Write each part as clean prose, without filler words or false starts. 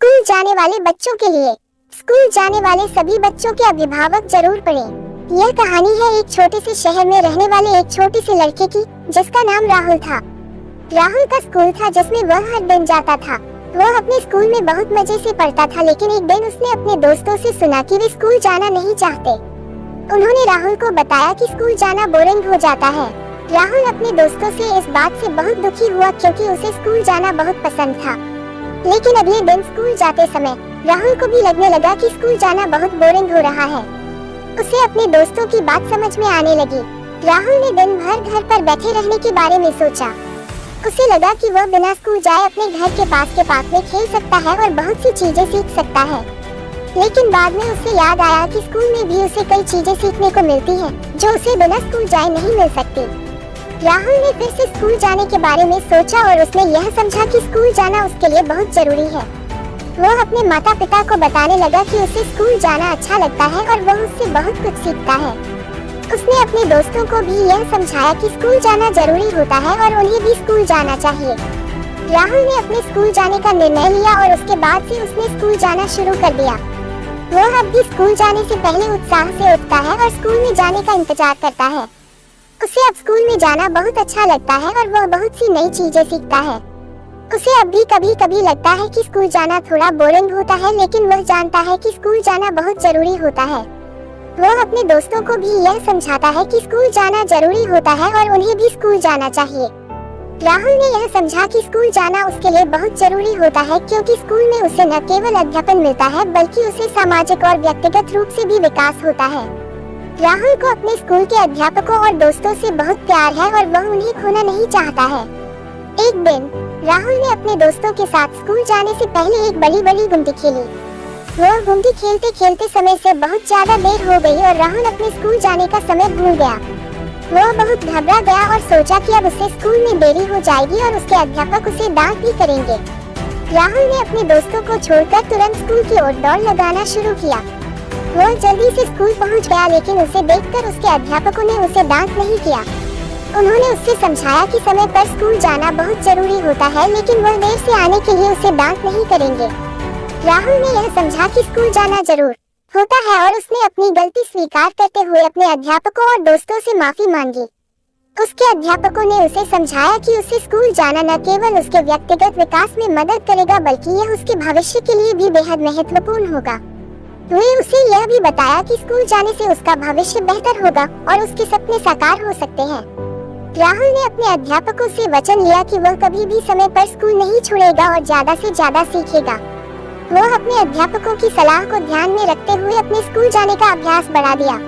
School जाने वाले बच्चों के लिए। स्कूल जाने वाले सभी बच्चों के अभिभावक जरूर पढ़ें। यह कहानी है एक छोटे से शहर में रहने वाले एक छोटे से लड़के की, जिसका नाम राहुल था। राहुल का स्कूल था जिसमें वह हर दिन जाता था। वह अपने स्कूल में बहुत मजे से पढ़ता था, लेकिन एक दिन उसने अपने दोस्तों से सुना कि वे स्कूल जाना नहीं चाहते। उन्होंने राहुल को बताया कि स्कूल जाना बोरिंग हो जाता है। राहुल अपने दोस्तों से इस बात से बहुत दुखी हुआ क्योंकि उसे स्कूल जाना बहुत पसंद था। लेकिन अगले दिन स्कूल जाते समय राहुल को भी लगने लगा कि स्कूल जाना बहुत बोरिंग हो रहा है। उसे अपने दोस्तों की बात समझ में आने लगी। राहुल ने दिन भर घर पर बैठे रहने के बारे में सोचा। उसे लगा कि वह बिना स्कूल जाए अपने घर के पास के पार्क में खेल सकता है और बहुत सी चीजें सीख सकता है। लेकिन बाद में उसे याद आया कि स्कूल में भी उसे कई चीजें सीखने को मिलती हैं, जो उसे बिना स्कूल जाए नहीं मिल सकती। राहुल ने फिर से स्कूल जाने के बारे में सोचा और उसने यह समझा कि स्कूल जाना उसके लिए बहुत जरूरी है। वह अपने माता पिता को बताने लगा कि उसे स्कूल जाना अच्छा लगता है और वह उससे बहुत कुछ सीखता है। उसने अपने दोस्तों को भी यह समझाया कि स्कूल जाना जरूरी होता है और उन्हें भी स्कूल जाना चाहिए। राहुल ने अपने स्कूल जाने का निर्णय लिया और उसके बाद से उसने स्कूल जाना शुरू कर दिया। वह अब भी स्कूल जाने से पहले उत्साह से उठता है और स्कूल में जाने का इंतजार करता है। उसे अब स्कूल में जाना बहुत अच्छा लगता है और वह बहुत सी नई चीजें सीखता है। उसे अब भी कभी कभी लगता है कि स्कूल जाना थोड़ा बोरिंग होता है, लेकिन वह जानता है कि स्कूल जाना बहुत जरूरी होता है। वह अपने दोस्तों को भी यह समझाता है कि स्कूल जाना जरूरी होता है और उन्हें भी स्कूल जाना चाहिए। राहुल ने यह समझा कि स्कूल जाना उसके लिए बहुत जरूरी होता है, क्योंकि स्कूल में उसे न केवल अध्यापन मिलता है बल्कि उसे सामाजिक और व्यक्तिगत रूप से भी विकास होता है। राहुल को अपने स्कूल के अध्यापकों और दोस्तों से बहुत प्यार है और वह उन्हें खोना नहीं चाहता है। एक दिन राहुल ने अपने दोस्तों के साथ स्कूल जाने से पहले एक बड़ी गुमटी खेली। वह गुमटी खेलते खेलते समय से बहुत ज्यादा देर हो गई और राहुल अपने स्कूल जाने का समय भूल गया। वह बहुत घबरा गया और सोचा कि अब उसे स्कूल में देरी हो जाएगी और उसके अध्यापक उसे डांट भी करेंगे। राहुल ने अपने दोस्तों को छोड़कर तुरंत स्कूल की ओर दौड़ लगाना शुरू किया। वह जल्दी से स्कूल पहुंच गया, लेकिन उसे देखकर उसके अध्यापकों ने उसे डांट नहीं किया। उन्होंने उससे समझाया कि समय पर स्कूल जाना बहुत जरूरी होता है, लेकिन वह देर से आने के लिए उसे डांट नहीं करेंगे। राहुल ने यह समझा कि स्कूल जाना जरूर होता है और उसने अपनी गलती स्वीकार करते हुए अपने अध्यापकों और दोस्तों से माफी मांगी। उसके अध्यापकों ने उसे समझाया कि उसे स्कूल जाना न केवल उसके व्यक्तिगत विकास में मदद करेगा, बल्कि यह उसके भविष्य के लिए भी बेहद महत्वपूर्ण होगा। वे उसे यह भी बताया कि स्कूल जाने से उसका भविष्य बेहतर होगा और उसके सपने साकार हो सकते हैं। राहुल ने अपने अध्यापकों से वचन लिया कि वह कभी भी समय पर स्कूल नहीं छोड़ेगा और ज्यादा से ज्यादा सीखेगा। वह अपने अध्यापकों की सलाह को ध्यान में रखते हुए अपने स्कूल जाने का अभ्यास बढ़ा दिया।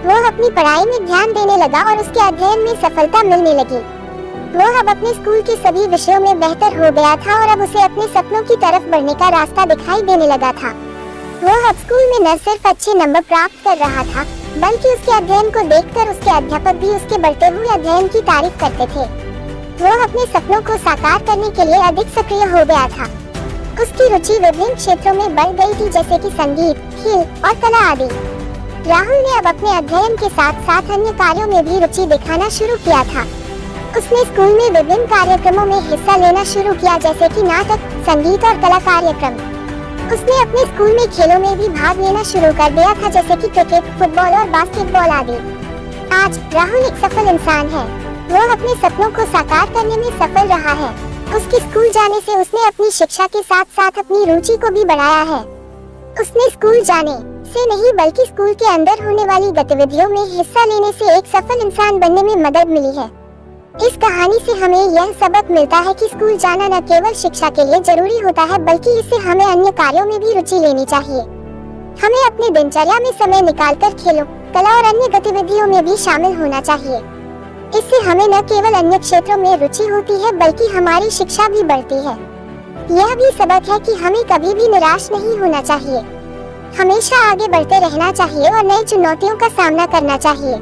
वह अपनी पढ़ाई में ध्यान देने लगा और उसके अध्ययन में सफलता मिलने लगी। वह अब अपने स्कूल के सभी विषयों में बेहतर हो गया था और अब उसे अपने सपनों की तरफ बढ़ने का रास्ता दिखाई देने लगा था। वह अब स्कूल में न सिर्फ अच्छे नंबर प्राप्त कर रहा था, बल्कि उसके अध्ययन को देखकर उसके अध्यापक भी उसके बढ़ते हुए अध्ययन की तारीफ करते थे। वह अपने सपनों को साकार करने के लिए अधिक सक्रिय हो गया था। उसकी रुचि विभिन्न क्षेत्रों में बढ़ गई थी, जैसे कि संगीत, खेल और कला आदि। राहुल ने अब अपने अध्ययन के साथ साथ अन्य कार्यों में भी रुचि दिखाना शुरू किया था। उसने स्कूल में विभिन्न कार्यक्रमों में हिस्सा लेना शुरू किया, जैसे कि नाटक, संगीत और कला कार्यक्रम। उसने अपने स्कूल में खेलों में भी भाग लेना शुरू कर दिया था, जैसे कि क्रिकेट, फुटबॉल और बास्केटबॉल आदि। आज राहुल एक सफल इंसान है। वह अपने सपनों को साकार करने में सफल रहा है। उसके स्कूल जाने से उसने अपनी शिक्षा के साथ साथ अपनी रुचि को भी बढ़ाया है। उसने स्कूल जाने से नहीं बल्कि स्कूल के अंदर होने वाली गतिविधियों में हिस्सा लेने से एक सफल इंसान बनने में मदद मिली है। इस कहानी से हमें यह सबक मिलता है कि स्कूल जाना न केवल शिक्षा के लिए जरूरी होता है, बल्कि इससे हमें अन्य कार्यों में भी रुचि लेनी चाहिए। हमें अपनी दिनचर्या में समय निकालकर खेलों, कला और अन्य गतिविधियों में भी शामिल होना चाहिए। इससे हमें न केवल अन्य क्षेत्रों में रुचि होती है, बल्कि हमारी शिक्षा भी बढ़ती है। यह भी सबक है कि हमें कभी भी निराश नहीं होना चाहिए। हमेशा आगे बढ़ते रहना चाहिए और नई चुनौतियों का सामना करना चाहिए।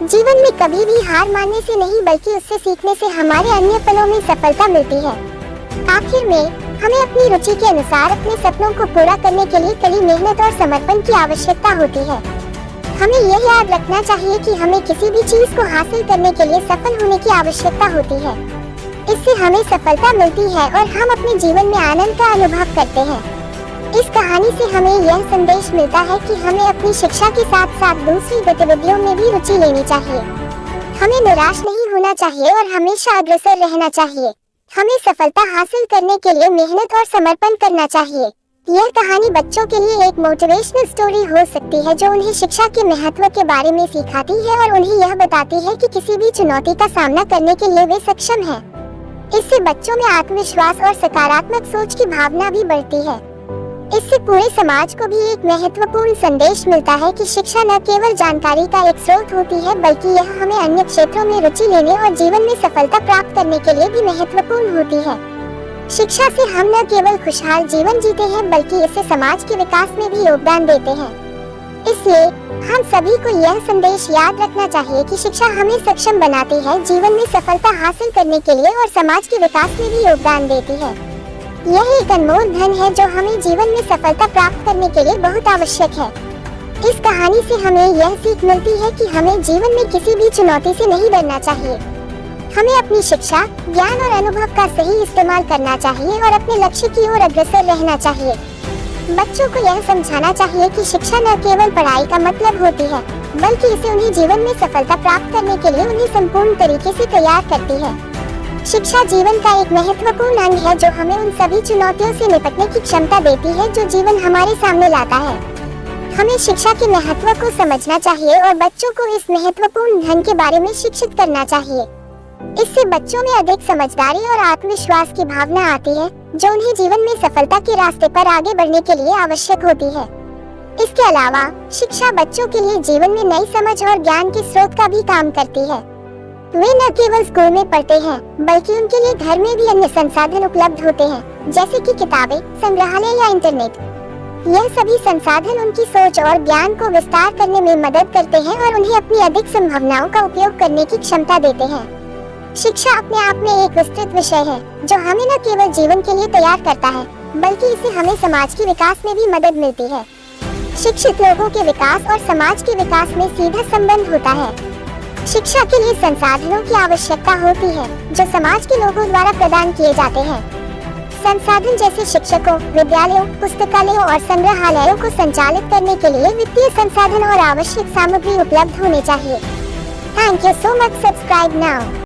जीवन में कभी भी हार मानने से नहीं, बल्कि उससे सीखने से हमारे अन्य फलों में सफलता मिलती है। आखिर में हमें अपनी रुचि के अनुसार अपने सपनों को पूरा करने के लिए कड़ी मेहनत और समर्पण की आवश्यकता होती है। हमें यह याद रखना चाहिए कि हमें किसी भी चीज को हासिल करने के लिए सफल होने की आवश्यकता होती है। इससे हमें सफलता मिलती है और हम अपने जीवन में आनंद का अनुभव करते हैं। इस कहानी से हमें यह संदेश मिलता है कि हमें अपनी शिक्षा के साथ साथ दूसरी गतिविधियों में भी रुचि लेनी चाहिए। हमें निराश नहीं होना चाहिए और हमेशा अग्रसर रहना चाहिए। हमें सफलता हासिल करने के लिए मेहनत और समर्पण करना चाहिए। यह कहानी बच्चों के लिए एक मोटिवेशनल स्टोरी हो सकती है जो उन्हें शिक्षा के महत्व के बारे में सिखाती है और उन्हें यह बताती है कि किसी भी चुनौती का सामना करने के लिए वे सक्षम हैं। इससे बच्चों में आत्मविश्वास और सकारात्मक सोच की भावना भी बढ़ती है। इससे पूरे समाज को भी एक महत्वपूर्ण संदेश मिलता है कि शिक्षा न केवल जानकारी का एक स्रोत होती है बल्कि यह हमें अन्य क्षेत्रों में रुचि लेने और जीवन में सफलता प्राप्त करने के लिए भी महत्वपूर्ण होती है। शिक्षा से हम न केवल खुशहाल जीवन जीते हैं बल्कि इससे समाज के विकास में भी योगदान देते हैं। इसलिए हम सभी को यह संदेश याद रखना चाहिए कि शिक्षा हमें सक्षम बनाती है, जीवन में सफलता हासिल करने के लिए और समाज के विकास में भी योगदान देती है। यह एक अनमोल धन है जो हमें जीवन में सफलता प्राप्त करने के लिए बहुत आवश्यक है। इस कहानी से हमें यह सीख मिलती है कि हमें जीवन में किसी भी चुनौती से नहीं डरना चाहिए। हमें अपनी शिक्षा, ज्ञान और अनुभव का सही इस्तेमाल करना चाहिए और अपने लक्ष्य की ओर अग्रसर रहना चाहिए। बच्चों को यह समझाना चाहिए कि शिक्षा न केवल पढ़ाई का मतलब होती है बल्कि इसे उन्हें जीवन में सफलता प्राप्त करने के लिए उन्हें संपूर्ण तरीके से तैयार करती है। शिक्षा जीवन का एक महत्वपूर्ण अंग है जो हमें उन सभी चुनौतियों से निपटने की क्षमता देती है जो जीवन हमारे सामने लाता है। हमें शिक्षा के महत्व को समझना चाहिए और बच्चों को इस महत्वपूर्ण धन के बारे में शिक्षित करना चाहिए। इससे बच्चों में अधिक समझदारी और आत्मविश्वास की भावना आती है जो उन्हें जीवन में सफलता के रास्ते पर आगे बढ़ने के लिए आवश्यक होती है। इसके अलावा शिक्षा बच्चों के लिए जीवन में नई समझ और ज्ञान के स्रोत का भी काम करती है। वे न केवल स्कूल में पढ़ते हैं बल्कि उनके लिए घर में भी अन्य संसाधन उपलब्ध होते हैं जैसे कि किताबें, संग्रहालय या इंटरनेट। यह सभी संसाधन उनकी सोच और ज्ञान को विस्तार करने में मदद करते हैं और उन्हें अपनी अधिक संभावनाओं का उपयोग करने की क्षमता देते हैं। शिक्षा अपने आप में एक विस्तृत विषय है जो हमें न केवल जीवन के लिए तैयार करता है बल्कि इससे हमें समाज के विकास में भी मदद मिलती है। शिक्षित लोगों के विकास और समाज के विकास में सीधा संबंध होता है। शिक्षा के लिए संसाधनों की आवश्यकता होती है जो समाज के लोगों द्वारा प्रदान किए जाते हैं। संसाधन जैसे शिक्षकों, विद्यालयों, पुस्तकालयों और संग्रहालयों को संचालित करने के लिए वित्तीय संसाधन और आवश्यक सामग्री उपलब्ध होनी चाहिए। Thank you so much. Subscribe now.